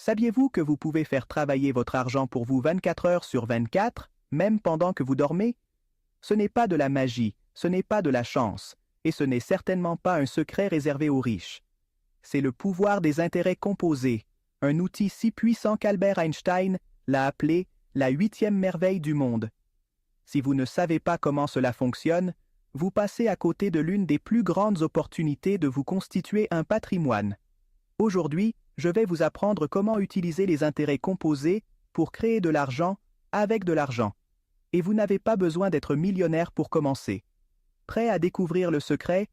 Saviez-vous que vous pouvez faire travailler votre argent pour vous 24 heures sur 24, même pendant que vous dormez? Ce n'est pas de la magie, ce n'est pas de la chance, et ce n'est certainement pas un secret réservé aux riches. C'est le pouvoir des intérêts composés, un outil si puissant qu'Albert Einstein l'a appelé la 8e merveille du monde. Si vous ne savez pas comment cela fonctionne, vous passez à côté de l'une des plus grandes opportunités de vous constituer un patrimoine. Aujourd'hui, je vais vous apprendre comment utiliser les intérêts composés pour créer de l'argent avec de l'argent. Et vous n'avez pas besoin d'être millionnaire pour commencer. Prêt à découvrir le secret?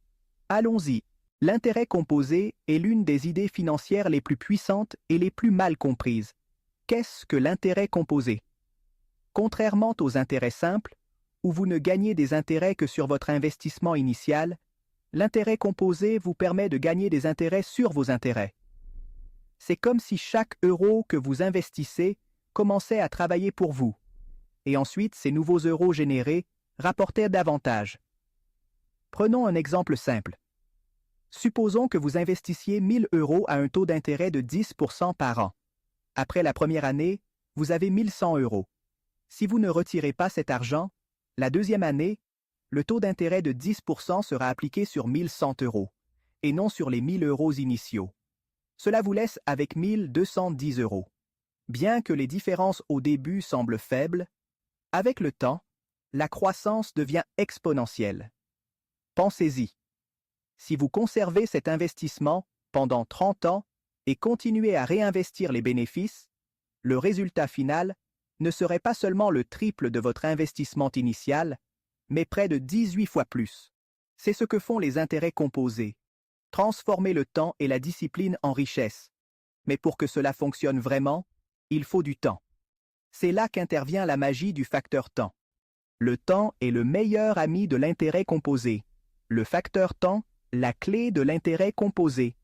Allons-y. L'intérêt composé est l'une des idées financières les plus puissantes et les plus mal comprises. Qu'est-ce que l'intérêt composé? Contrairement aux intérêts simples, où vous ne gagnez des intérêts que sur votre investissement initial, l'intérêt composé vous permet de gagner des intérêts sur vos intérêts. C'est comme si chaque euro que vous investissez commençait à travailler pour vous, et ensuite ces nouveaux euros générés rapportaient davantage. Prenons un exemple simple. Supposons que vous investissiez 1000 euros à un taux d'intérêt de 10% par an. Après la première année, vous avez 1100 euros. Si vous ne retirez pas cet argent, la deuxième année, le taux d'intérêt de 10% sera appliqué sur 1100 euros, et non sur les 1000 euros initiaux. Cela vous laisse avec 1210 euros. Bien que les différences au début semblent faibles, avec le temps, la croissance devient exponentielle. Pensez-y. Si vous conservez cet investissement pendant 30 ans et continuez à réinvestir les bénéfices, le résultat final ne serait pas seulement le triple de votre investissement initial, mais près de 18 fois plus. C'est ce que font les intérêts composés. Transformer le temps et la discipline en richesse. Mais pour que cela fonctionne vraiment, il faut du temps. C'est là qu'intervient la magie du facteur temps. Le temps est le meilleur ami de l'intérêt composé. Le facteur temps, la clé de l'intérêt composé.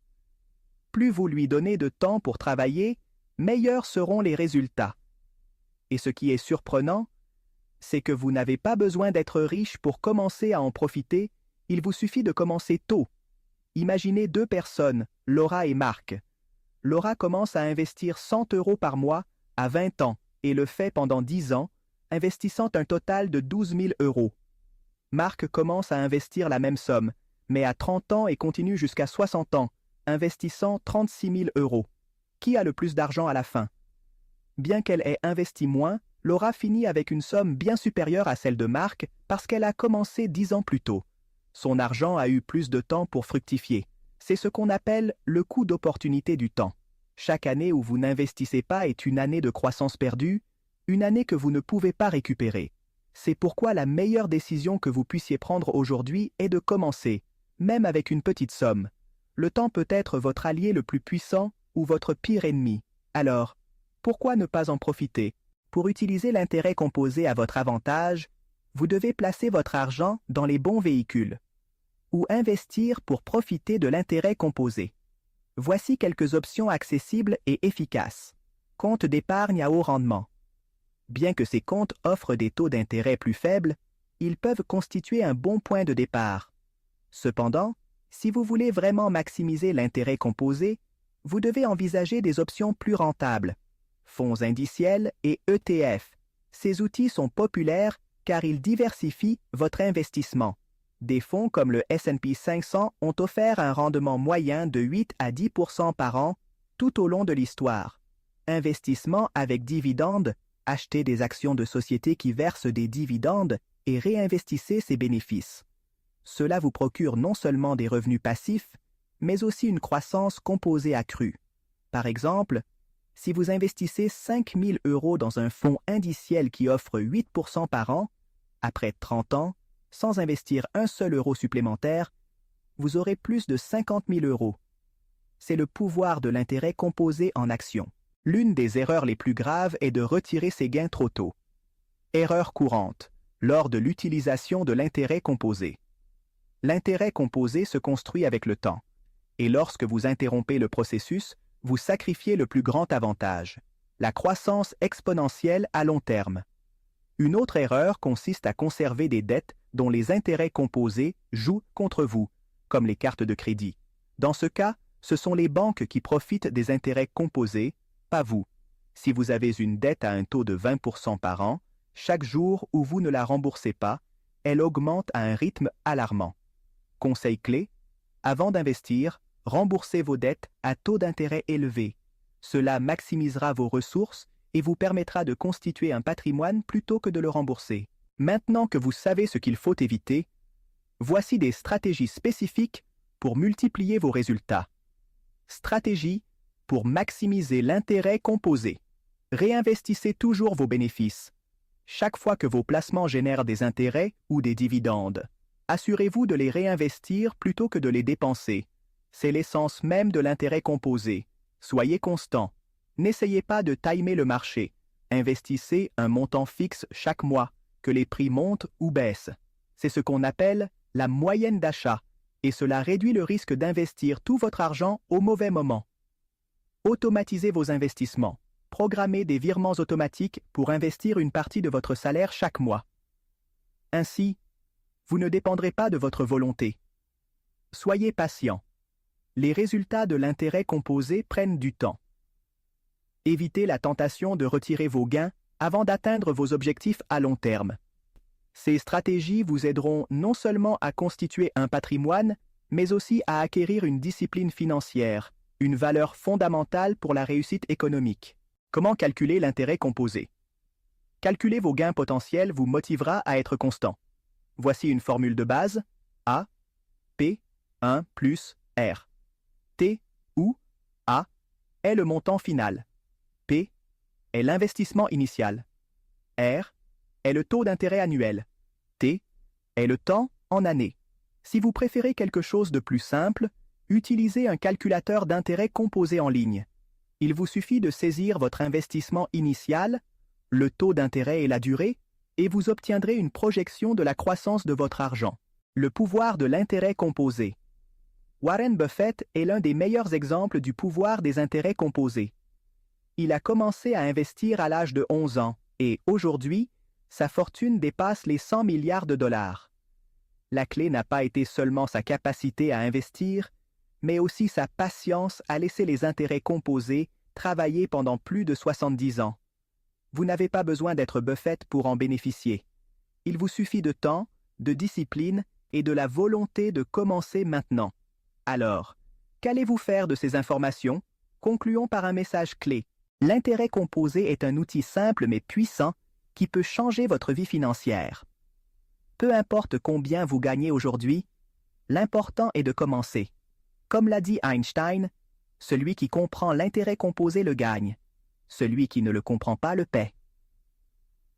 Plus vous lui donnez de temps pour travailler, meilleurs seront les résultats. Et ce qui est surprenant, c'est que vous n'avez pas besoin d'être riche pour commencer à en profiter, il vous suffit de commencer tôt. Imaginez deux personnes, Laura et Marc. Laura commence à investir 100 euros par mois à 20 ans et le fait pendant 10 ans, investissant un total de 12 000 euros. Marc commence à investir la même somme, mais à 30 ans et continue jusqu'à 60 ans, investissant 36 000 euros. Qui a le plus d'argent à la fin? Bien qu'elle ait investi moins, Laura finit avec une somme bien supérieure à celle de Marc parce qu'elle a commencé 10 ans plus tôt. Son argent a eu plus de temps pour fructifier. C'est ce qu'on appelle le coût d'opportunité du temps. Chaque année où vous n'investissez pas est une année de croissance perdue, une année que vous ne pouvez pas récupérer. C'est pourquoi la meilleure décision que vous puissiez prendre aujourd'hui est de commencer, même avec une petite somme. Le temps peut être votre allié le plus puissant ou votre pire ennemi. Alors, pourquoi ne pas en profiter? Pour utiliser l'intérêt composé à votre avantage, vous devez placer votre argent dans les bons véhicules ou investir pour profiter de l'intérêt composé. Voici quelques options accessibles et efficaces. Compte d'épargne à haut rendement. Bien que ces comptes offrent des taux d'intérêt plus faibles, ils peuvent constituer un bon point de départ. Cependant, si vous voulez vraiment maximiser l'intérêt composé, vous devez envisager des options plus rentables. Fonds indiciels et ETF. Ces outils sont populaires car ils diversifient votre investissement. Des fonds comme le S&P 500 ont offert un rendement moyen de 8 à 10% par an tout au long de l'histoire. Investissement avec dividendes, achetez des actions de sociétés qui versent des dividendes et réinvestissez ces bénéfices. Cela vous procure non seulement des revenus passifs, mais aussi une croissance composée accrue. Par exemple, si vous investissez 5 000 euros dans un fonds indiciel qui offre 8% par an, après 30 ans, sans investir un seul euro supplémentaire, vous aurez plus de 50 000 euros. C'est le pouvoir de l'intérêt composé en action. L'une des erreurs les plus graves est de retirer ses gains trop tôt. Erreur courante, lors de l'utilisation de l'intérêt composé. L'intérêt composé se construit avec le temps, et lorsque vous interrompez le processus, vous sacrifiez le plus grand avantage, la croissance exponentielle à long terme. Une autre erreur consiste à conserver des dettes dont les intérêts composés jouent contre vous, comme les cartes de crédit. Dans ce cas, ce sont les banques qui profitent des intérêts composés, pas vous. Si vous avez une dette à un taux de 20% par an, chaque jour où vous ne la remboursez pas, elle augmente à un rythme alarmant. Conseil clé, avant d'investir, remboursez vos dettes à taux d'intérêt élevé. Cela maximisera vos ressources et vous permettra de constituer un patrimoine plutôt que de le rembourser. Maintenant que vous savez ce qu'il faut éviter, voici des stratégies spécifiques pour multiplier vos résultats. Stratégie pour maximiser l'intérêt composé. Réinvestissez toujours vos bénéfices. Chaque fois que vos placements génèrent des intérêts ou des dividendes, assurez-vous de les réinvestir plutôt que de les dépenser. C'est l'essence même de l'intérêt composé. Soyez constant. N'essayez pas de timer le marché. Investissez un montant fixe chaque mois, que les prix montent ou baissent. C'est ce qu'on appelle la moyenne d'achat, et cela réduit le risque d'investir tout votre argent au mauvais moment. Automatisez vos investissements. Programmez des virements automatiques pour investir une partie de votre salaire chaque mois. Ainsi, vous ne dépendrez pas de votre volonté. Soyez patient. Les résultats de l'intérêt composé prennent du temps. Évitez la tentation de retirer vos gains avant d'atteindre vos objectifs à long terme. Ces stratégies vous aideront non seulement à constituer un patrimoine, mais aussi à acquérir une discipline financière, une valeur fondamentale pour la réussite économique. Comment calculer l'intérêt composé? Calculer vos gains potentiels vous motivera à être constant. Voici une formule de base, A, P, 1 plus R. T, où A est le montant final. P est l'investissement initial. R est le taux d'intérêt annuel. T est le temps en années. Si vous préférez quelque chose de plus simple, utilisez un calculateur d'intérêt composé en ligne. Il vous suffit de saisir votre investissement initial, le taux d'intérêt et la durée, et vous obtiendrez une projection de la croissance de votre argent. Le pouvoir de l'intérêt composé. Warren Buffett est l'un des meilleurs exemples du pouvoir des intérêts composés. Il a commencé à investir à l'âge de 11 ans et, aujourd'hui, sa fortune dépasse les 100 milliards de dollars. La clé n'a pas été seulement sa capacité à investir, mais aussi sa patience à laisser les intérêts composés travailler pendant plus de 70 ans. Vous n'avez pas besoin d'être Buffett pour en bénéficier. Il vous suffit de temps, de discipline et de la volonté de commencer maintenant. Alors, qu'allez-vous faire de ces informations? Concluons par un message clé. L'intérêt composé est un outil simple mais puissant qui peut changer votre vie financière. Peu importe combien vous gagnez aujourd'hui, l'important est de commencer. Comme l'a dit Einstein, celui qui comprend l'intérêt composé le gagne. Celui qui ne le comprend pas le paie.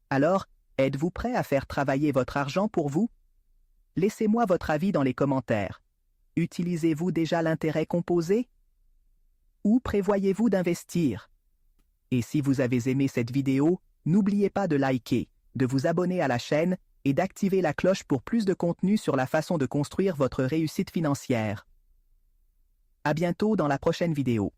Alors, êtes-vous prêt à faire travailler votre argent pour vous? Laissez-moi votre avis dans les commentaires. Utilisez-vous déjà l'intérêt composé? Où prévoyez-vous d'investir? Et si vous avez aimé cette vidéo, n'oubliez pas de liker, de vous abonner à la chaîne et d'activer la cloche pour plus de contenu sur la façon de construire votre réussite financière. À bientôt dans la prochaine vidéo.